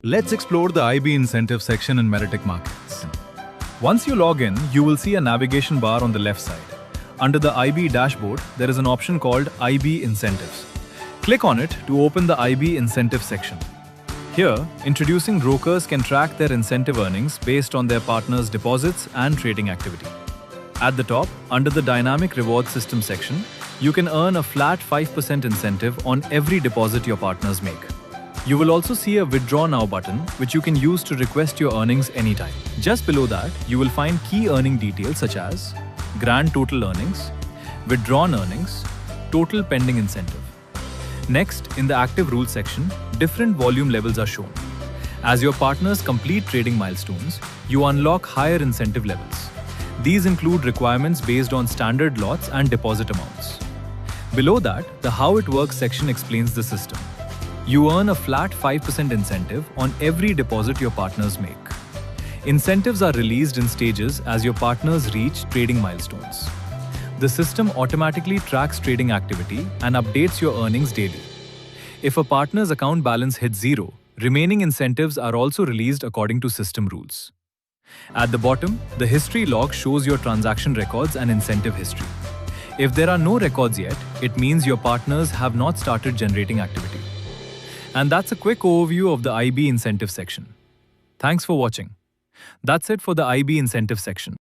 Let's explore the IB incentive section in Medatiq Markets. Once you log in, you will see a navigation bar on the left side. Under the IB dashboard, there is an option called IB Incentives. Click on it to open the IB incentive section. Here, introducing brokers can track their incentive earnings based on their partners' deposits and trading activity. At the top, under the Dynamic Reward System section, you can earn a flat 5% incentive on every deposit your partners make. You will also see a Withdraw Now button, which you can use to request your earnings anytime. Just below that, you will find key earning details such as grand total earnings, withdrawn earnings, total pending incentive. Next, in the Active Rules section, different volume levels are shown. As your partners complete trading milestones, you unlock higher incentive levels. These include requirements based on standard lots and deposit amounts. Below that, the How It Works section explains the system. You earn a flat 5% incentive on every deposit your partners make. Incentives are released in stages as your partners reach trading milestones. The system automatically tracks trading activity and updates your earnings daily. If a partner's account balance hits zero, remaining incentives are also released according to system rules. At the bottom, the history log shows your transaction records and incentive history. If there are no records yet, it means your partners have not started generating activity. And that's a quick overview of the IB incentive section. Thanks for watching. That's it for the IB incentive section.